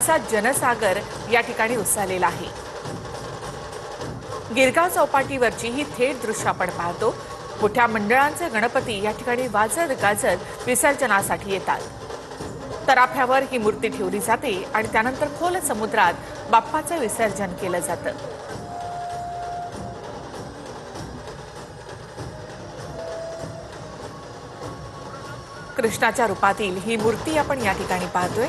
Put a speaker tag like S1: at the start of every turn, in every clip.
S1: गणपतींचा जनसागर या ठिकाणी उसळलेला आहे। गिरगाव चौपाटीवरची ही थेट दृश्य आपण पाहतो। मोठ्या मंडळांचे गणपती या ठिकाणी वाजत गाजत विसर्जनासाठी येतात। तराफ्यावर ही मूर्ती ठेवली जाते आणि त्यानंतर खोल समुद्रात बाप्पाचे विसर्जन केलं जातं। कृष्णाच्या रूपातील ही मूर्ती आपण या ठिकाणी पाहतोय।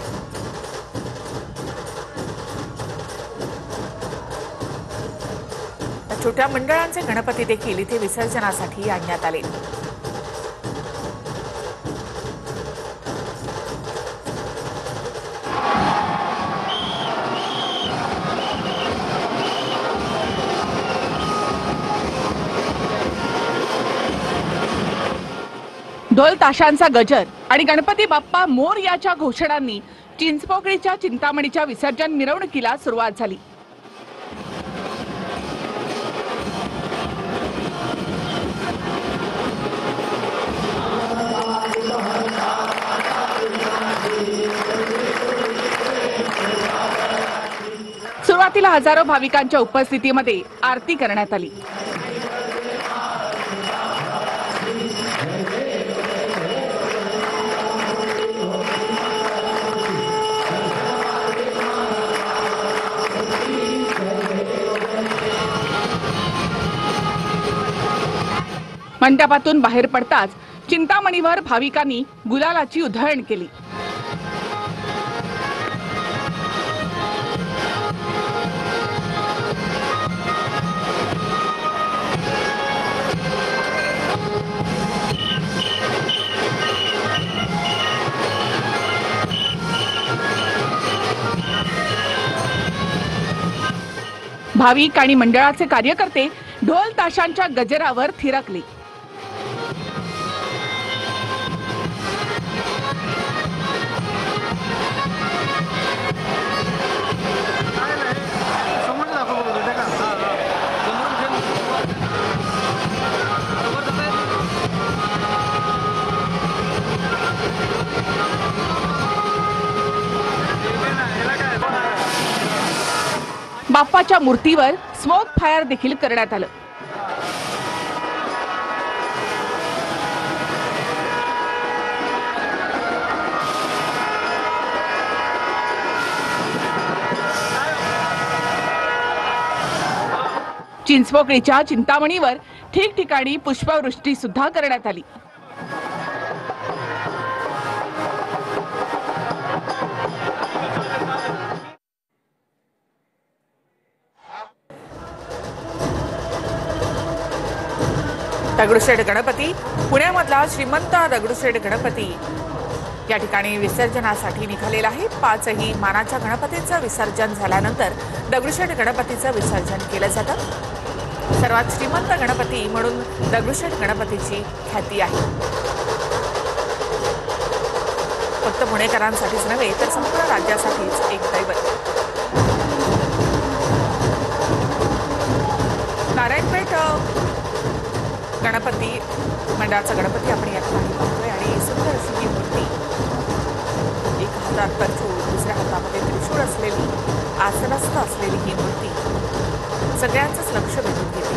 S1: छोट्या मंडळांचे गणपती देखील इथे विसर्जनासाठी आणण्यात आले।
S2: ढोल ताशांचा गजर आणि गणपती बाप्पा मोरयाच्या घोषणांनी चिंचपोकळीच्या चिंतामणीच्या विसर्जन मिरवणुकीला सुरुवात झाली। सुरुवातीला हजारो भाविकांच्या उपस्थितीमध्ये आरती करण्यात आली। मंडपातून बाहेर पडताच चिंतामणीवर भाविकांनी गुलालाची उधळण केली। भाविक आणि मंडळाचे कार्यकर्ते ढोल ताशांच्या गजरावर थिरकले। बाप्पाच्या मूर्तीवर स्मोक फायर देखील करण्यात आलं। चिंचपोकळीच्या चिंतामणीवर ठिकठिकाणी पुष्पवृष्टी सुद्धा करण्यात आली।
S1: दगडूशेठ गणपती पुण्यामधला श्रीमंत दगडूशेठ गणपती या ठिकाणी विसर्जनासाठी निघालेला आहे। 5ही मानाच्या गणपतींचं विसर्जन झाल्यानंतर दगडूशेठ गणपतीचं विसर्जन केलं जातं। सर्वात श्रीमंत गणपती म्हणून दगडूशेठ गणपतीची ख्याती आहे। फक्त पुणेकरांसाठीच नव्हे तर संपूर्ण राज्यासाठीच एक दैवत। नारायणपेठ गणपती मंडळाचा गणपती आपण या ठिकाणी पाहतोय आणि सुंदर अशी ही मूर्ती, एक हातात परचूळ, दुसऱ्या हातामध्ये त्रिशूळ असलेली, आसनस्थ असलेली ही मूर्ती सगळ्यांचंच लक्ष वेधून घेते।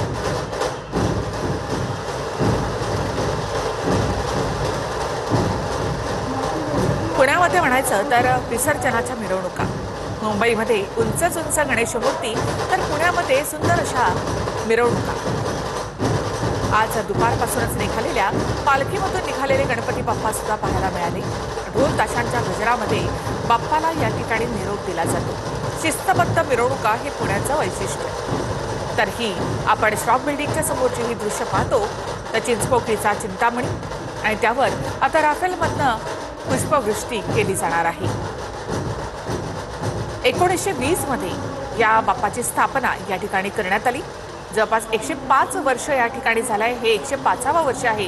S1: पुण्यामध्ये म्हणायचं तर विसर्जनाच्या मिरवणुका, मुंबईमध्ये उंच उंच गणेश मूर्ती, तर पुण्यामध्ये सुंदर अशा मिरवणुका। आज दुपारपासूनच निघालेल्या पालखीमधून निघालेले गणपती बाप्पा सुद्धा पाहायला मिळाले। ढोल ताशांच्या गजरामध्ये बाप्पाला या ठिकाणी निरोप दिला जातो। शिस्तबद्ध मिरवणुका हे पुण्याचं वैशिष्ट्य। तर ही आपण स्टॉक बिल्डिंगच्या समोरची ही दृश्य पाहतो तर चिंचपोकळीचा चिंतामणी आणि त्यावर आता राफेलमधनं पुष्पवृष्टी केली जाणार आहे। 1920 मध्ये या बाप्पाची स्थापना या ठिकाणी करण्यात आली। जवळपास 105 वर्ष या ठिकाणी झालंय। हे 105वं वर्ष आहे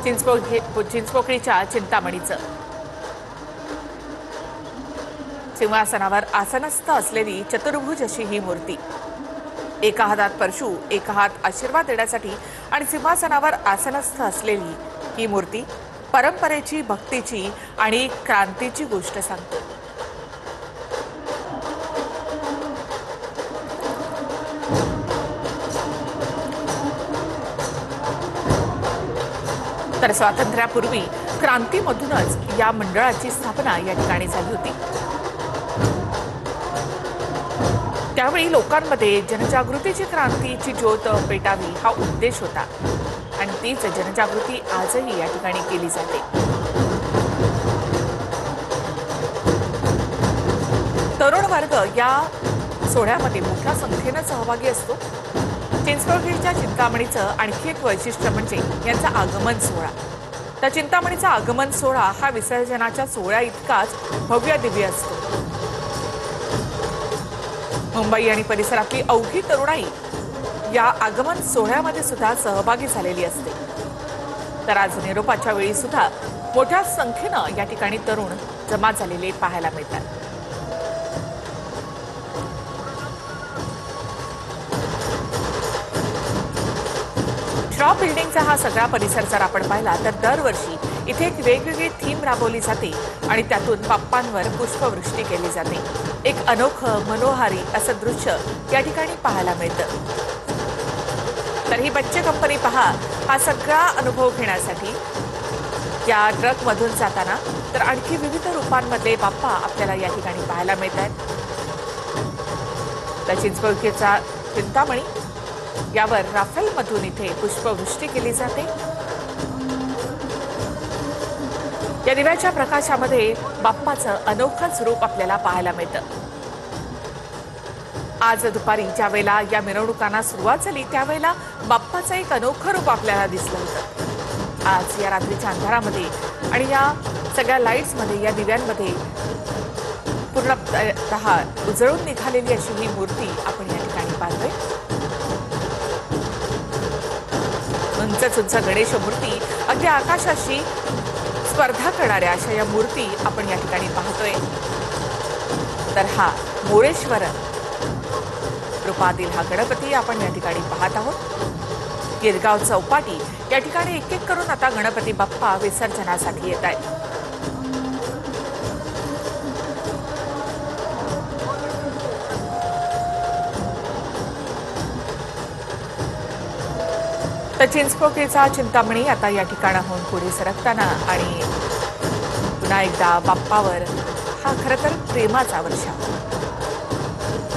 S1: चिंचपोकळीच्या चिंतामणीचं। सिंहासनावर आसनस्थ असलेली चतुर्भुज अशी ही मूर्ती, एका हातात परशू, एका हात आशीर्वाद देण्यासाठी आणि सिंहासनावर आसनस्थ असलेली ही मूर्ती परंपरेची, भक्तीची आणि क्रांतीची गोष्ट सांगते। तर स्वातंत्र्यापूर्वी क्रांतीमधूनच या मंडळाची स्थापना या ठिकाणी झाली होती। त्यावेळी लोकांमध्ये जनजागृतीची क्रांतीची ज्योत पेटावी हा उद्देश होता आणि तीच जनजागृती आजही या ठिकाणी केली जाते। तरुण वर्ग या सोहळ्यामध्ये मोठ्या संख्येने सहभागी असतो। चिंचपोकळीच्या चिंतामणीचं आणखी एक वैशिष्ट्य म्हणजे यांचा आगमन सोहळा। त्या चिंतामणीचा आगमन सोहळा हा विसर्जनाच्या सोहळ्या इतकाच भव्य दिव्य असतो। मुंबई आणि परिसरातली अवघी तरुणाई या आगमन सोहळ्यामध्ये सुद्धा सहभागी झालेली असते। तर आज निरोपाच्या वेळी सुद्धा मोठ्या संख्येनं या ठिकाणी तरुण जमा झालेले पाहायला मिळतात। श्रॉफ बिल्डिंगचा हा सगळा परिसर जर आपण पाहिला तर दरवर्षी इथे एक वेगवेगळी थीम राबवली जाते आणि त्यातून बाप्पांवर पुष्पवृष्टी केली जाते। एक अनोखं मनोहारी असं दृश्य या ठिकाणी पाहायला मिळतं। तर ही बच्चे कंपनी पहा हा सगळा अनुभव घेण्यासाठी या ट्रकमधून जाताना तर आणखी विविध रूपांमध्ये बाप्पा आपल्याला या ठिकाणी पाहायला मिळतात। तर चिंचपोकळीचा चिंतामणी यावर राफेलमधून इथे पुष्पवृष्टी केली जाते। या दिव्याच्या प्रकाशामध्ये बाप्पाचं अनोखंच रूप आपल्याला पाहायला मिळतं। आज दुपारी ज्या वेळेला या मिरवणुकांना सुरुवात झाली त्यावेळेला बाप्पाचं एक अनोखं रूप आपल्याला दिसलं होतं। आज या रात्रीच्या अंधारामध्ये आणि या सगळ्या लाईट्समध्ये या दिव्यांमध्ये पूर्णतः उजळून निघालेली अशी ही मूर्ती आपण या ठिकाणी पाहतोय। उंच उंच गणेश मूर्ती अगदी आकाशाशी स्पर्धा करणाऱ्या अशा या मूर्ती आपण या ठिकाणी पाहतोय। तर हा मोरेश्वर रूपातील हा गणपती आपण या ठिकाणी पाहत आहोत। गिरगाव चौपाटी या ठिकाणी एक एक करून आता गणपती बाप्पा विसर्जनासाठी येत आहेत। तर चिंचपोकळीचा चिंतामणी आता या ठिकाणाहून पुढे सरकताना आणि पुन्हा एकदा बाप्पावर हा खरं तर प्रेमाचा वर्षाव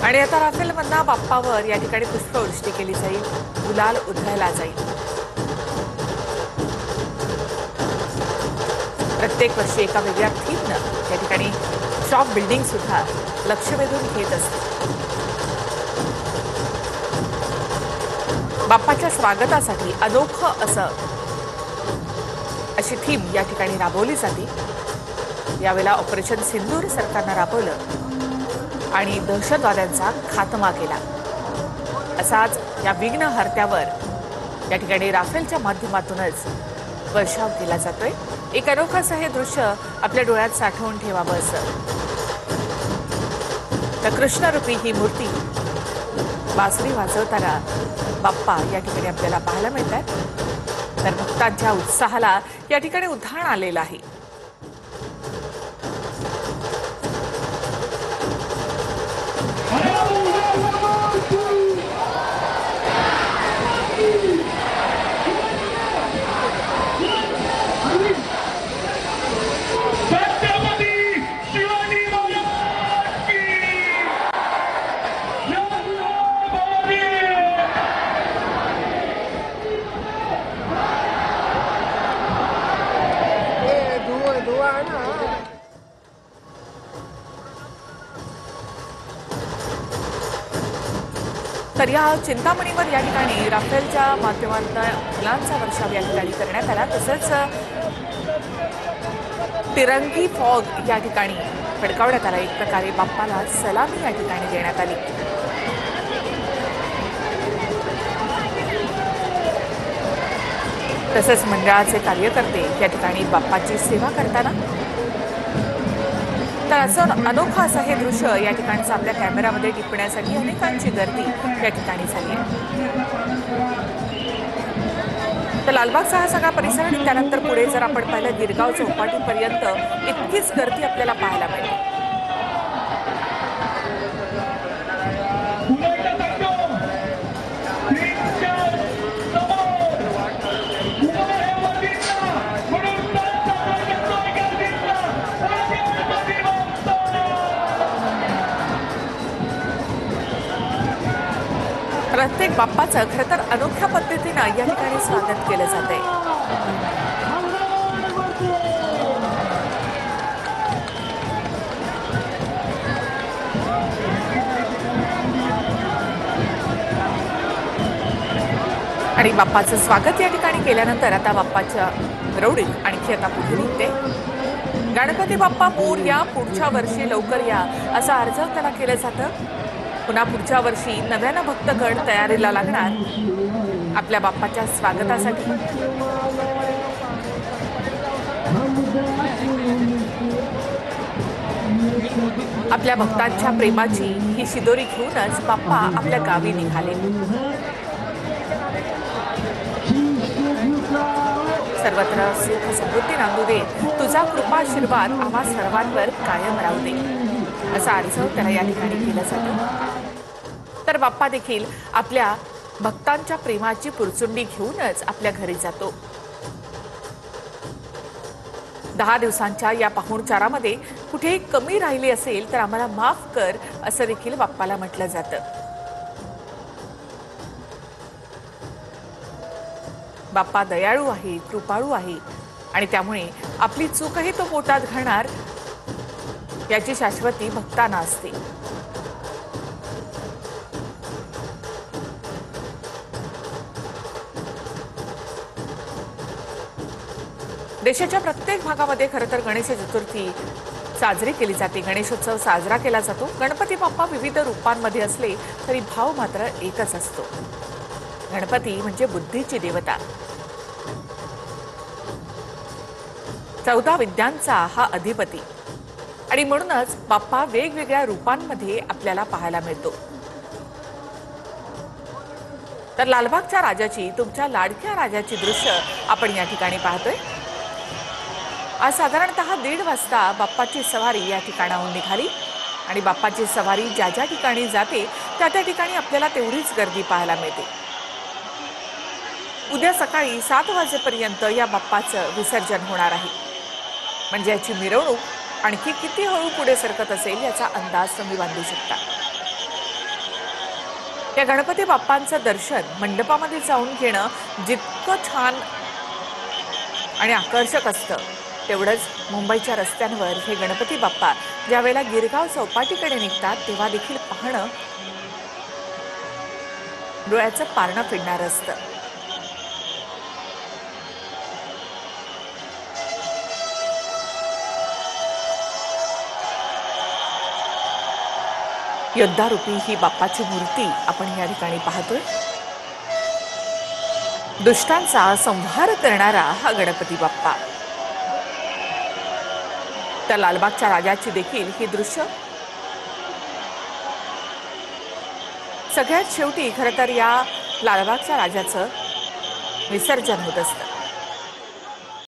S1: आणि आता राफेलमधनं बाप्पावर या ठिकाणी पुष्पवृष्टी केली जाईल, गुलाल उधळला जाईल। प्रत्येक वर्षी एका वेगळ्या थीमनं या ठिकाणी शॉप बिल्डिंग सुद्धा लक्ष वेधून घेत असते। बाप्पाच्या स्वागतासाठी अनोखं असं अशी थीम या ठिकाणी राबवली जाते। यावेळेला ऑपरेशन सिंदूर सरकारनं राबवलं आणि दहशतवाद्यांचा खात्मा केला। असाच या विघ्नहर्त्यावर या ठिकाणी राफेलच्या माध्यमातूनच वर्षाव केला जातोय। एक अनोखं असं हे दृश्य आपल्या डोळ्यात साठवून ठेवावं असं। तर कृष्णरूपी ही मूर्ती बासरी वाजवताना बाप्पा या ठिकाणी आपल्याला पाहायला मिळतात। तर भक्तांच्या उत्साहाला या ठिकाणी उधाण आलेलं आहे। तर या चिंतामणीवर या ठिकाणी राफेलच्या माध्यमातून फुलांचा वर्षाव या ठिकाणी करण्यात आला। तसंच तिरंगी फॉग या ठिकाणी फडकावण्यात आला। एक प्रकारे बाप्पाला सलामी या ठिकाणी देण्यात आली। तसंच मंडळाचे कार्यकर्ते या ठिकाणी बाप्पाची सेवा करताना तर असं अनोखं असं हे दृश्य या ठिकाणचं आपल्या कॅमेरामध्ये टिपण्यासाठी अनेकांची गर्दी या ठिकाणी झाली आहे। तर लालबागचा हा सगळा परिसर आणि त्यानंतर पुढे जर आपण पाहिलं गिरगाव चौपाटीपर्यंत इतकीच गर्दी आपल्याला पाहायला मिळते। प्रत्येक बाप्पाचं खरं तर अनोख्या पद्धतीनं या ठिकाणी स्वागत केलं जातंय. आणि बाप्पाचं स्वागत या ठिकाणी केल्यानंतर आता बाप्पाच्या मिरवणूक आणखी आता पुढे निघते. गणपती बाप्पा मोरया, पुढच्या वर्षी लवकर या असं अर्ज त्याला केलं जातं. पुन्हा पुढच्या वर्षी नव्यानं भक्तगण तयारीला लागणार आपल्या बाप्पाच्या स्वागतासाठी. आपल्या भक्तांच्या प्रेमाची ही शिदोरी घेऊनच बाप्पा आपल्या गावी निघाले. सर्वत्र सुख समृद्धी नांदू दे, तुझा कृपा आशीर्वाद आम्हा सर्वांवर कायम राहू दे असा अर्ज त्याला या ठिकाणी केला जातो. तर बाप्पा देखील आपल्या भक्तांच्या प्रेमाची पुरचुंडी घेऊनच आपल्या घरी जातो. 10 दिवसांच्या या पाहुणचारामध्ये कुठेही कमी राहिली असेल तर आम्हाला माफ कर असं देखील बाप्पाला म्हटलं जातं. बाप्पा दयाळू आहे, कृपाळू आहे आणि त्यामुळे आपली चूकही तो पोटात घालणार याची शाश्वती भक्तांना असते. देशाच्या प्रत्येक भागामध्ये खरं तर गणेश चतुर्थी साजरी केली जाते. गणेशोत्सव साजरा केला जातो. गणपती बाप्पा विविध रूपांमध्ये असले तरी भाव मात्र एकच असतो. गणपती म्हणजे बुद्धीची देवता. 14 विद्यांचा हा अधिपती आणि म्हणूनच बाप्पा वेगवेगळ्या रूपांमध्ये आपल्याला पाहायला मिळतो. तर लालबागच्या राजाची, तुमच्या लाडक्या राजाची दृश्य आपण या ठिकाणी पाहतोय. आज साधारणतः 1:30 वाजता बाप्पाची सवारी या ठिकाणाहून निघाली आणि बाप्पाची सवारी ज्या ज्या ठिकाणी जाते त्या त्या ठिकाणी आपल्याला तेवढीच गर्दी पाहायला मिळते. उद्या सकाळी 7 वाजेपर्यंत या बाप्पाचं विसर्जन होणार आहे. म्हणजे याची मिरवणूक आणखी किती हळू पुढे सरकत असेल याचा अंदाज तुम्ही बांधू शकता. या गणपती बाप्पांचं दर्शन मंडपामध्ये जाऊन घेणं जितकं छान आणि आकर्षक असतं तेवढंच मुंबईच्या रस्त्यांवर हे गणपती बाप्पा ज्या वेळेला गिरगाव चौपाटीकडे निघतात तेव्हा देखील पाहणं डोळ्याचं पारणं फिरणारं असतं. योद्धारूपी ही बाप्पाची मूर्ती आपण या ठिकाणी पाहतोय. दुष्टांचा संहार करणारा हा गणपती बाप्पा. त्या लालबागच्या राजाची देखील ही दृश्य सगळ्यात शेवटी खरं तर या लालबागच्या राजाचं विसर्जन होत असतं.